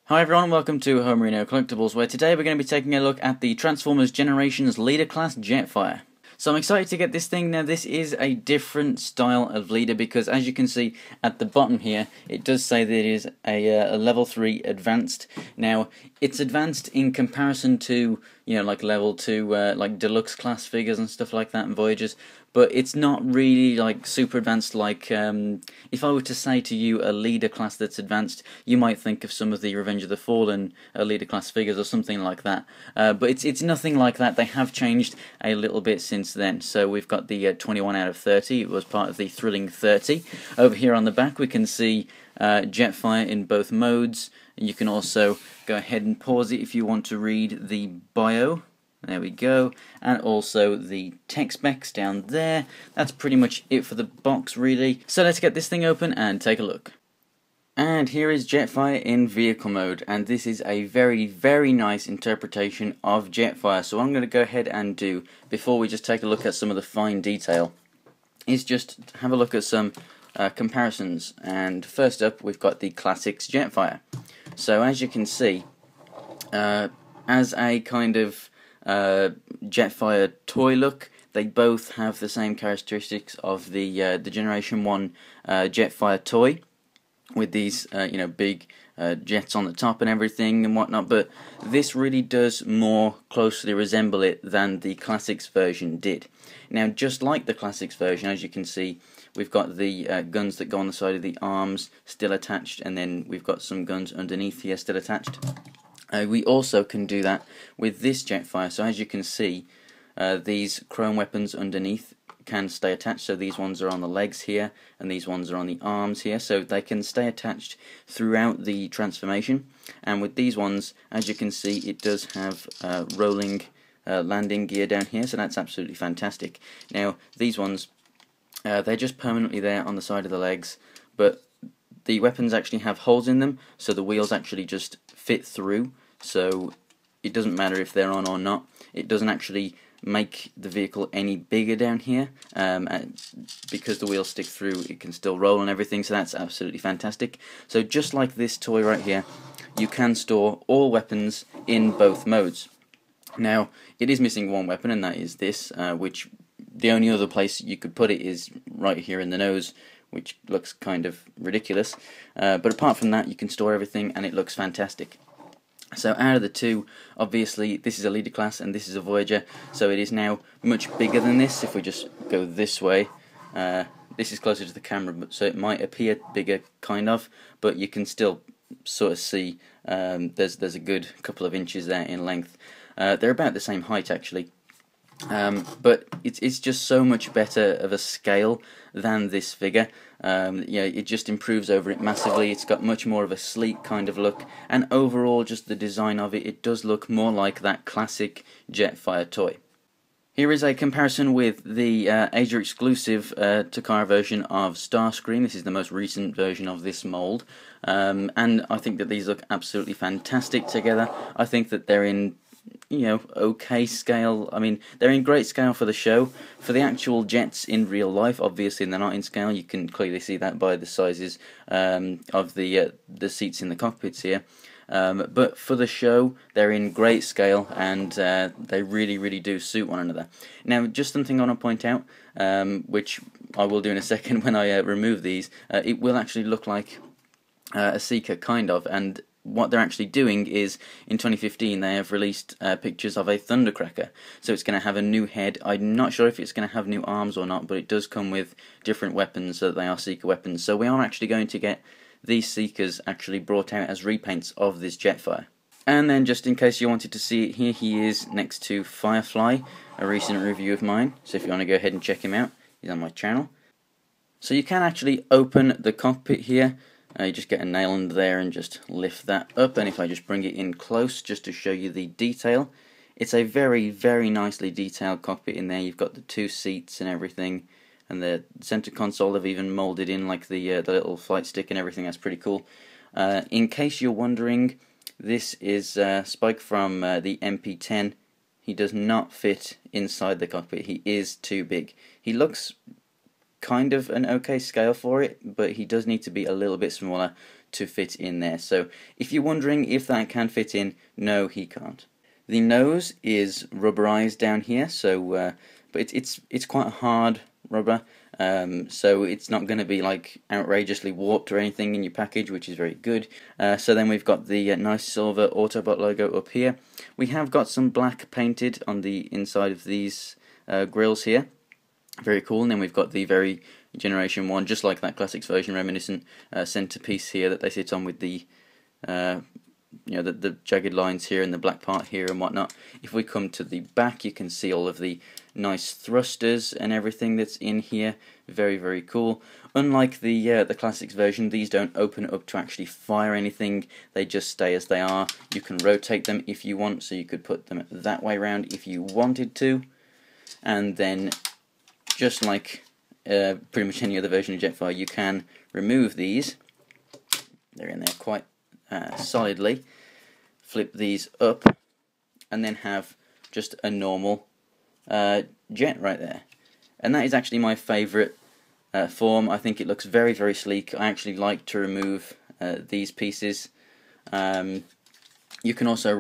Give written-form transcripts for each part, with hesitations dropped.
Hi everyone, welcome to Homerino Collectibles, where today we're going to be taking a look at the Transformers Generations Leader Class Jetfire. So I'm excited to get this thing. Now this is a different style of leader because as you can see at the bottom here, it does say that it is a level 3 advanced. Now it's advanced in comparison to, like level 2 like deluxe class figures and stuff like that and Voyagers, but it's not really like super advanced. Like if I were to say to you a leader class that's advanced, you might think of some of the Revenge of the Fallen leader class figures or something like that, but it's nothing like that. They have changed a little bit since then. So we've got the 21 out of 30. It was part of the Thrilling 30. Over here on the back we can see Jetfire in both modes. You can also go ahead and pause it if you want to read the bio. There we go, and also the tech specs down there. That's pretty much it for the box, really. So let's get this thing open and take a look. And here is Jetfire in vehicle mode, and this is a very, very nice interpretation of Jetfire. So what I'm going to go ahead and do, before we just take a look at some of the fine detail, is just have a look at some comparisons. And first up, we've got the Classics Jetfire. So as you can see, as a kind of Jetfire toy look, they both have the same characteristics of the Generation 1 Jetfire toy, with these big jets on the top and everything and whatnot, but this really does more closely resemble it than the Classics version did. Now, just like the Classics version, as you can see, we've got the guns that go on the side of the arms still attached, and then we've got some guns underneath here still attached. We also can do that with this Jetfire. So as you can see, these chrome weapons underneath can stay attached. So these ones are on the legs here, and these ones are on the arms here. So they can stay attached throughout the transformation. And with these ones, as you can see, it does have rolling landing gear down here. So that's absolutely fantastic. Now these ones, they're just permanently there on the side of the legs, but the weapons actually have holes in them, so the wheels actually just fit through. So it doesn't matter if they're on or not. It doesn't actually make the vehicle any bigger down here, because the wheels stick through. It can still roll and everything, so that's absolutely fantastic. So just like this toy right here, you can store all weapons in both modes. Now it is missing one weapon, and that is this, which the only other place you could put it is right here in the nose, which looks kind of ridiculous, but apart from that you can store everything and it looks fantastic. So out of the two, obviously this is a leader class and this is a Voyager, so it is now much bigger than this. If we just go this way, this is closer to the camera, so it might appear bigger, kind of, but you can still sort of see there's a good couple of inches there in length. They're about the same height actually. But it's just so much better of a scale than this figure. It just improves over it massively. It's got much more of a sleek kind of look, and overall just the design of it does look more like that classic Jetfire toy. Here is a comparison with the Asia exclusive Takara version of Starscream. This is the most recent version of this mold, and I think that these look absolutely fantastic together. I think that they're in okay scale. I mean, they're in great scale for the show. For the actual jets in real life, obviously they're not in scale. You can clearly see that by the sizes of the seats in the cockpits here. But for the show, they're in great scale, and they really do suit one another. Now, just something I want to point out, which I will do in a second when I remove these, it will actually look like a Seeker, kind of, and what they're actually doing is, in 2015 they have released pictures of a Thundercracker. So it's going to have a new head. I'm not sure if it's going to have new arms or not, but it does come with different weapons, so that they are Seeker weapons. So we are actually going to get these Seekers actually brought out as repaints of this Jetfire. And then, just in case you wanted to see it, here he is next to Firefly, a recent review of mine. So if you want to go ahead and check him out, he's on my channel. So you can actually open the cockpit here. You just get a nail under there and just lift that up, and if I just bring it in close just to show you the detail, it's a very nicely detailed cockpit in there. You've got the two seats and everything, and the center console they've even molded in, like the little flight stick and everything. That's pretty cool. In case you're wondering, this is Spike from the MP10. He does not fit inside the cockpit. He is too big. He looks kind of an okay scale for it, but he does need to be a little bit smaller to fit in there. So if you're wondering if that can fit in, no, he can't. The nose is rubberized down here, so but it's quite hard rubber, so it's not going to be like outrageously warped or anything in your package, which is very good. So then we've got the nice silver Autobot logo up here. We have got some black painted on the inside of these grills here. Very cool. And then we've got the very Generation 1, just like that Classics version, reminiscent centerpiece here that they sit on with the you know, the jagged lines here and the black part here and whatnot. If we come to the back, you can see all of the nice thrusters and everything that's in here. Very, very cool. Unlike the Classics version, these don't open up to actually fire anything. They just stay as they are. You can rotate them if you want, so you could put them that way around if you wanted to. And then, just like pretty much any other version of Jetfire, you can remove these. They're in there quite solidly. Flip these up and then have just a normal jet right there, and that is actually my favourite form. I think it looks very, very sleek. I actually like to remove these pieces. You can also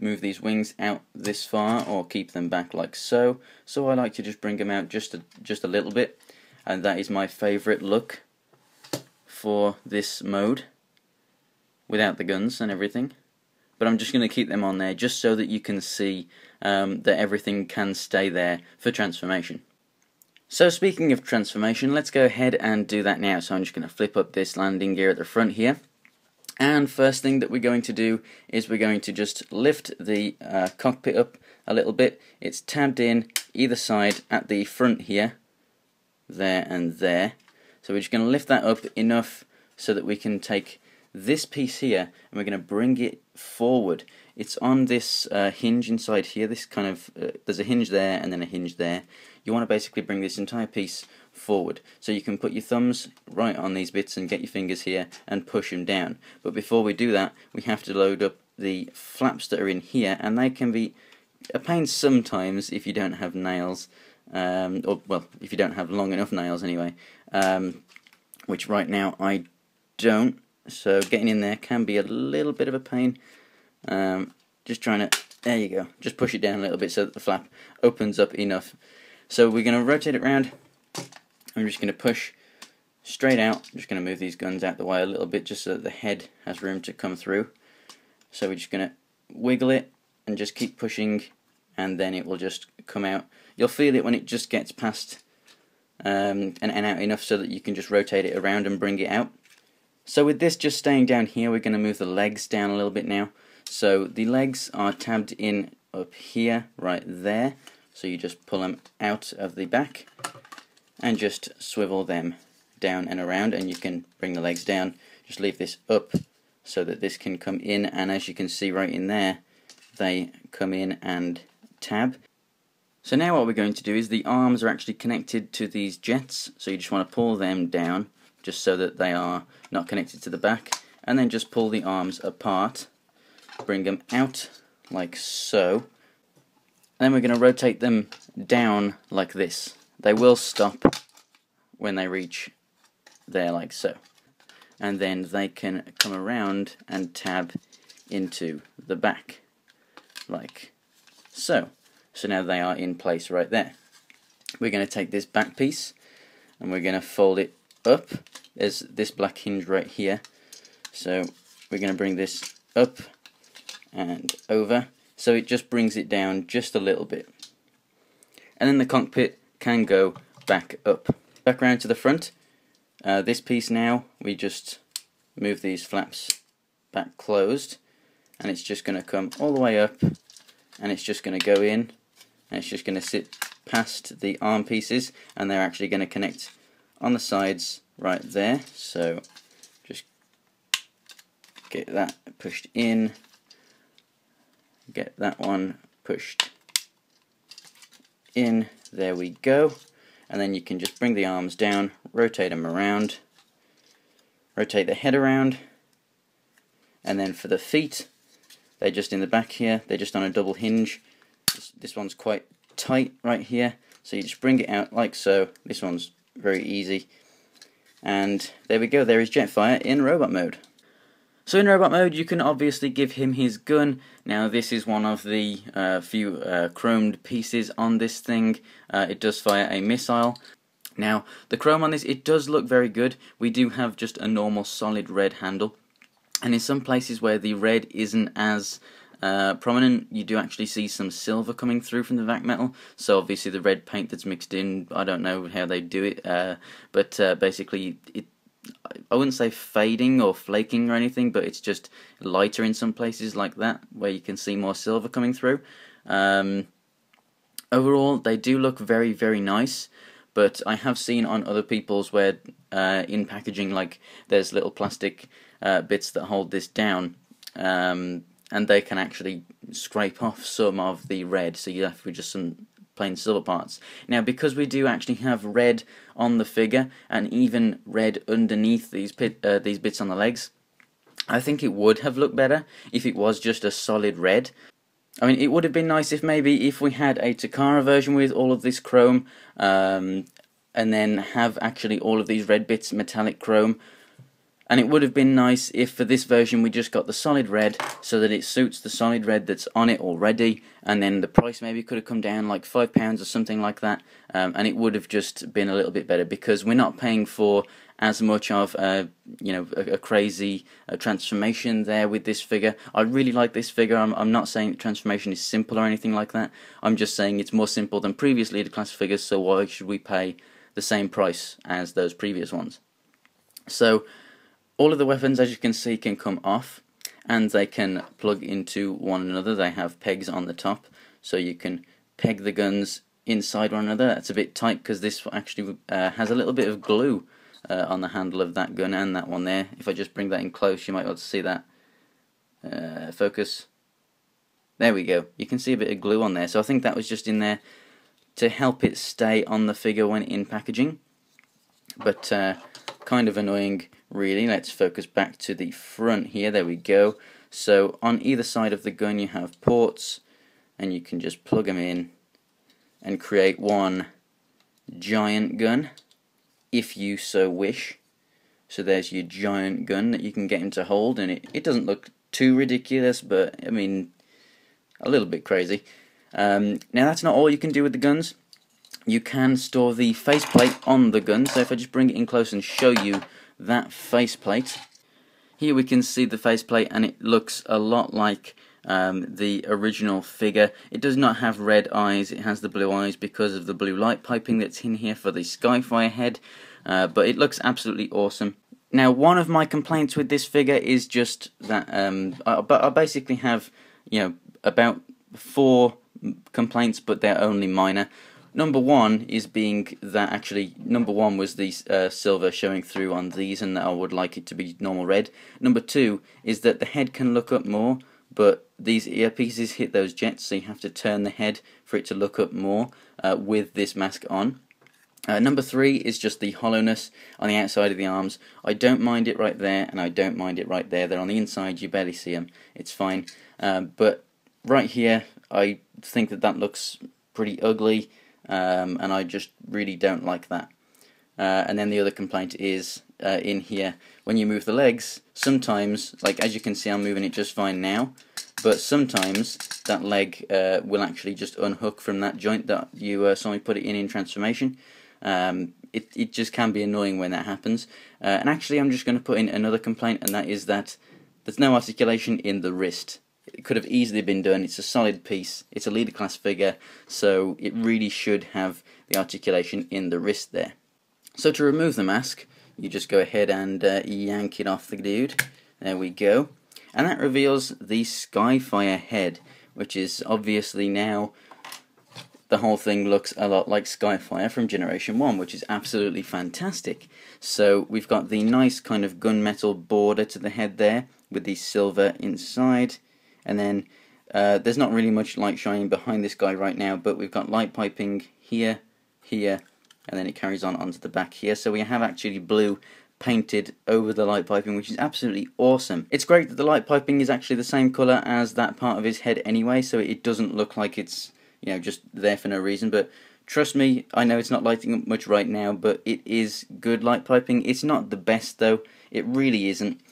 move these wings out this far or keep them back like so. So I like to just bring them out just a little bit, and that is my favourite look for this mode, without the guns and everything. But I'm just going to keep them on there just so that you can see that everything can stay there for transformation. So speaking of transformation, let's go ahead and do that now. So I'm just going to flip up this landing gear at the front here. And first thing that we're going to do is we're going to just lift the cockpit up a little bit. It's tabbed in either side at the front here, there and there. So we're just going to lift that up enough so that we can take this piece here and we're going to bring it forward. It's on this hinge inside here. This kind of there's a hinge there and then a hinge there. You want to basically bring this entire piece forward, so you can put your thumbs right on these bits and get your fingers here and push them down. But before we do that, we have to load up the flaps that are in here, and they can be a pain sometimes if you don't have nails, or well, if you don't have long enough nails anyway, which right now I don't. So getting in there can be a little bit of a pain. Just trying to, there you go, just push it down a little bit so that the flap opens up enough. So we're going to rotate it around. I'm just going to push straight out. I'm just going to move these guns out the way a little bit just so that the head has room to come through. So we're just going to wiggle it and just keep pushing, and then it will just come out. You'll feel it when it just gets past and out enough so that you can just rotate it around and bring it out. So with this just staying down here, we're going to move the legs down a little bit now. So the legs are tabbed in up here, right there. So you just pull them out of the back and just swivel them down and around, and you can bring the legs down. Just leave this up so that this can come in, and as you can see right in there, they come in and tab. So now what we're going to do is the arms are actually connected to these jets, so you just want to pull them down just so that they are not connected to the back, and then just pull the arms apart, bring them out like so. Then we're going to rotate them down like this. They will stop when they reach there like so. And then they can come around and tab into the back like so. So now they are in place right there. We're going to take this back piece and we're going to fold it up. There's this black hinge right here. So we're going to bring this up and over. So it just brings it down just a little bit. And then the cockpit can go back up. Back around to the front. This piece now, we just move these flaps back closed. And it's just going to come all the way up. And it's just going to go in. And it's just going to sit past the arm pieces. And they're actually going to connect on the sides right there. So just get that pushed in. Get that one pushed in, there we go, and then you can just bring the arms down, rotate them around, rotate the head around, and then for the feet, they're just in the back here, they're just on a double hinge. This one's quite tight right here, so you just bring it out like so. This one's very easy. And there we go, there is Jetfire in robot mode. So in robot mode you can obviously give him his gun. Now this is one of the few chromed pieces on this thing. It does fire a missile. Now the chrome on this, it does look very good. We do have just a normal solid red handle, and in some places where the red isn't as prominent, you do actually see some silver coming through from the vac metal. So obviously the red paint that's mixed in, I don't know how they do it, but basically I wouldn't say fading or flaking or anything, but it's just lighter in some places like that, where you can see more silver coming through. Overall, they do look very, very nice, but I have seen on other people's where in packaging, like, there's little plastic bits that hold this down, and they can actually scrape off some of the red, so you're left with just some plain silver parts. Now, because we do actually have red on the figure, and even red underneath these bits on the legs, I think it would have looked better if it was just a solid red. I mean, it would have been nice if we had a Takara version with all of this chrome, and then have actually all of these red bits metallic chrome. And it would have been nice if for this version we just got the solid red, so that it suits the solid red that's on it already, and then the price maybe could have come down like £5 or something like that, and it would have just been a little bit better, because we're not paying for as much of a crazy transformation there with this figure. I really like this figure. I'm not saying the transformation is simple or anything like that. I'm just saying it's more simple than previous leader class figures, so why should we pay the same price as those previous ones? So all of the weapons, as you can see, can come off, and they can plug into one another. They have pegs on the top, so you can peg the guns inside one another. That's a bit tight because this actually has a little bit of glue on the handle of that gun and that one there. If I just bring that in close, you might be able to see that. Focus. There we go. You can see a bit of glue on there, so I think that was just in there to help it stay on the figure when in packaging. But kind of annoying, really. Let's focus back to the front here. There we go. So on either side of the gun you have ports, and you can just plug them in and create one giant gun if you so wish. So there's your giant gun that you can get him to hold, and it doesn't look too ridiculous, but I mean, a little bit crazy. Now that's not all you can do with the guns. You can store the faceplate on the gun. So if I just bring it in close and show you that faceplate, here we can see the faceplate, and it looks a lot like the original figure. It does not have red eyes, it has the blue eyes because of the blue light piping that's in here for the Skyfire head, but it looks absolutely awesome. Now, one of my complaints with this figure is just that I basically have, about 4 complaints, but they're only minor. Number one is being that actually, number one was the silver showing through on these, and that I would like it to be normal red. Number two is that the head can look up more, but these earpieces hit those jets, so you have to turn the head for it to look up more with this mask on. Number three is just the hollowness on the outside of the arms. I don't mind it right there, and I don't mind it right there. They're on the inside, you barely see them. It's fine. But right here, I think that looks pretty ugly. And I just really don't like that. And then the other complaint is in here, when you move the legs, sometimes, like as you can see I'm moving it just fine now, but sometimes that leg will actually just unhook from that joint that you saw me put it in transformation. It just can be annoying when that happens. And actually I'm just going to put in another complaint, and that is that there's no articulation in the wrist. It could have easily been done. It's a solid piece, it's a leader class figure, so it really should have the articulation in the wrist there. So to remove the mask, you just go ahead and yank it off the dude. There we go. And that reveals the Skyfire head, which is obviously now, the whole thing looks a lot like Skyfire from Generation 1, which is absolutely fantastic. So we've got the nice kind of gunmetal border to the head there, with the silver inside. And then there's not really much light shining behind this guy right now, but we've got light piping here, here, and then it carries on onto the back here. So we have actually blue painted over the light piping, which is absolutely awesome. It's great that the light piping is actually the same colour as that part of his head anyway, so it doesn't look like it's just there for no reason. But Trust me, I know it's not lighting up much right now, but it is good light piping. It's not the best though, it really isn't.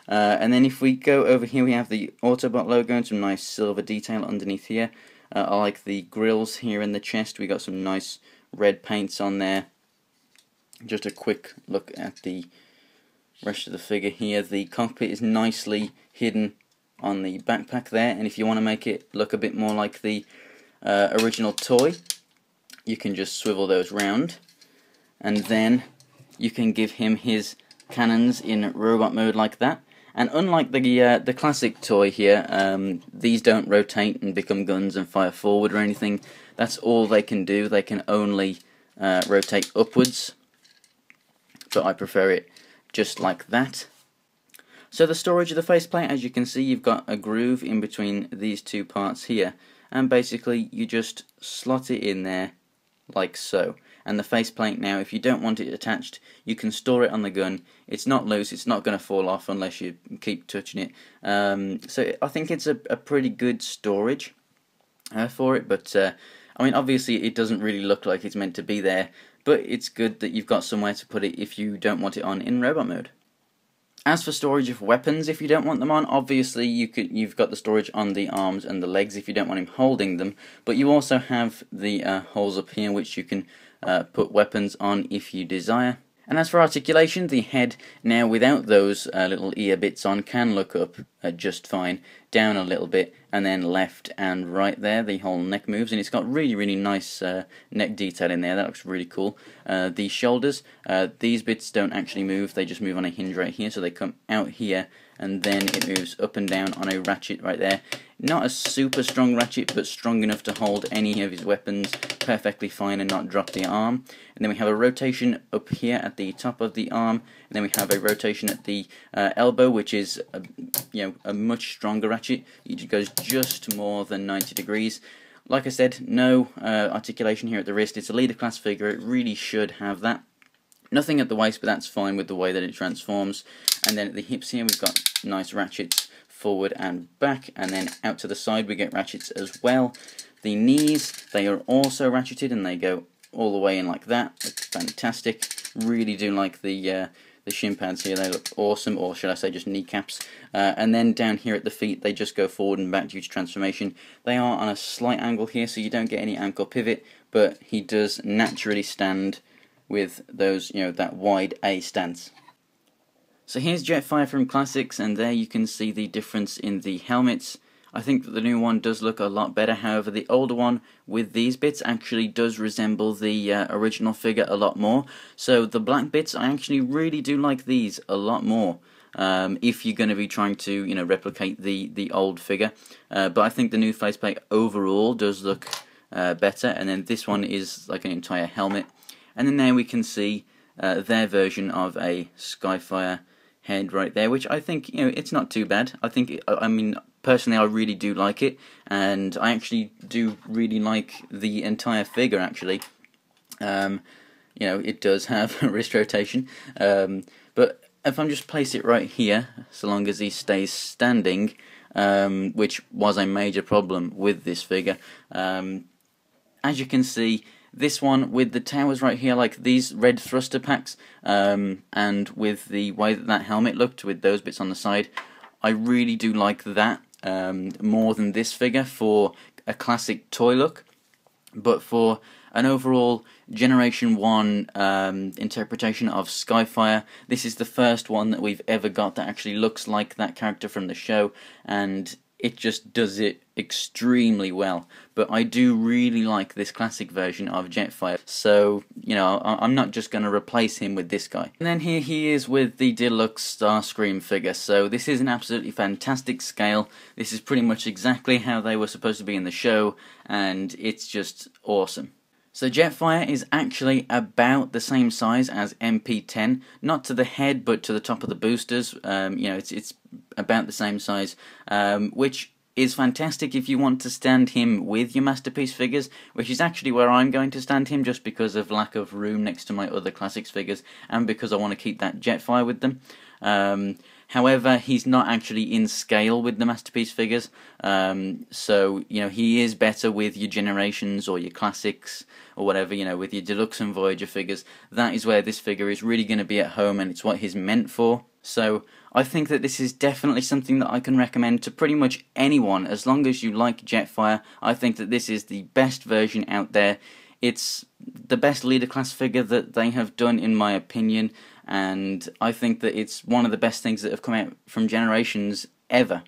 And then if we go over here, we have the Autobot logo and some nice silver detail underneath here. I like the grills here in the chest. We got some nice red paints on there. Just a quick look at the rest of the figure here. The cockpit is nicely hidden on the backpack there, and if you want to make it look a bit more like the original toy, you can just swivel those round, and then you can give him his cannons in robot mode like that. And unlike the classic toy here, these don't rotate and become guns and fire forward or anything. That's all they can do. They can only rotate upwards, but I prefer it just like that. So the storage of the faceplate, as you can see, you've got a groove in between these two parts here, and basically you just slot it in there like so. And the faceplate now, if you don't want it attached, you can store it on the gun. It's not loose, it's not going to fall off unless you keep touching it. So I think it's a pretty good storage for it, but I mean, obviously it doesn't really look like it's meant to be there, but it's good that you've got somewhere to put it if you don't want it on in robot mode. As for storage of weapons, if you don't want them on, obviously you've got the storage on the arms and the legs if you don't want him holding them, but you also have the holes up here which you can put weapons on if you desire. And as for articulation, the head now without those little ear bits on can look up just fine, down a little bit, and then left and right there. The whole neck moves, and it's got really nice neck detail in there. That looks really cool. The shoulders, these bits don't actually move, they just move on a hinge right here, so they come out here, and then it moves up and down on a ratchet right there. Not a super strong ratchet, but strong enough to hold any of his weapons perfectly fine and not drop the arm. And then we have a rotation up here at the top of the arm, and then we have a rotation at the elbow, which is a much stronger ratchet. It goes just more than 90 degrees. Like I said, no articulation here at the wrist. It's a leader class figure. It really should have that. Nothing at the waist, but that's fine with the way that it transforms. And then at the hips here, we've got nice ratchets forward and back, and then out to the side we get ratchets as well. The knees, they are also ratcheted, and they go all the way in like that. It's fantastic. Really do like the shin pads here. They look awesome, or should I say just kneecaps. And then down here at the feet, they just go forward and back due to transformation. They are on a slight angle here, so you don't get any ankle pivot, but he does naturally stand with those, that wide A stance. So here's Jetfire from Classics, and there you can see the difference in the helmets. I think that the new one does look a lot better, however the older one with these bits actually does resemble the original figure a lot more. So the black bits, I actually really do like these a lot more. If you're going to be trying to replicate the old figure. But I think the new faceplate overall does look better, and then this one is like an entire helmet. And then there we can see their version of a Skyfire head right there, which I think it's not too bad. I mean personally I really do like it, and I actually do really like the entire figure actually. It does have wrist rotation, but if I'm just place it right here, so long as he stays standing, which was a major problem with this figure, as you can see, this one with the towers right here, like these red thruster packs, and with the way that helmet looked with those bits on the side, I really do like that more than this figure for a classic toy look. But for an overall Generation 1 interpretation of Skyfire, this is the first one that we've ever got that actually looks like that character from the show, and it just does it extremely well. But I do really like this classic version of Jetfire, so I'm not just going to replace him with this guy. And then here he is with the Deluxe Starscream figure. So this is an absolutely fantastic scale. This is pretty much exactly how they were supposed to be in the show, and it's just awesome. So Jetfire is actually about the same size as MP10, not to the head but to the top of the boosters. It's about the same size, which is fantastic if you want to stand him with your Masterpiece figures, which is actually where I'm going to stand him just because of lack of room next to my other Classics figures and because I want to keep that Jetfire with them. However, he's not actually in scale with the Masterpiece figures, so, you know, he is better with your Generations or your Classics or whatever, you know, with your Deluxe and Voyager figures. That is where this figure is really going to be at home, and it's what he's meant for. So I think that this is definitely something that I can recommend to pretty much anyone, as long as you like Jetfire. I think that this is the best version out there. It's the best leader class figure that they have done, in my opinion, and I think that it's one of the best things that have come out from Generations ever.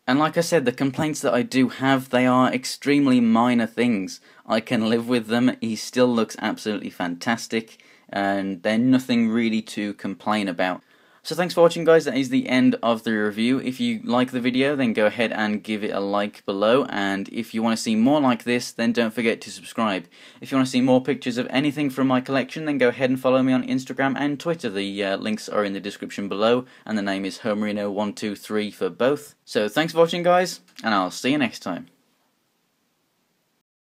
And like I said, the complaints that I do have, they are extremely minor things. I can live with them. He still looks absolutely fantastic, and they're nothing really to complain about. So thanks for watching, guys. That is the end of the review. If you like the video, then go ahead and give it a like below, and if you want to see more like this, then don't forget to subscribe. If you want to see more pictures of anything from my collection, then go ahead and follow me on Instagram and Twitter. The links are in the description below, and the name is Homerino123 for both. So thanks for watching, guys, and I'll see you next time.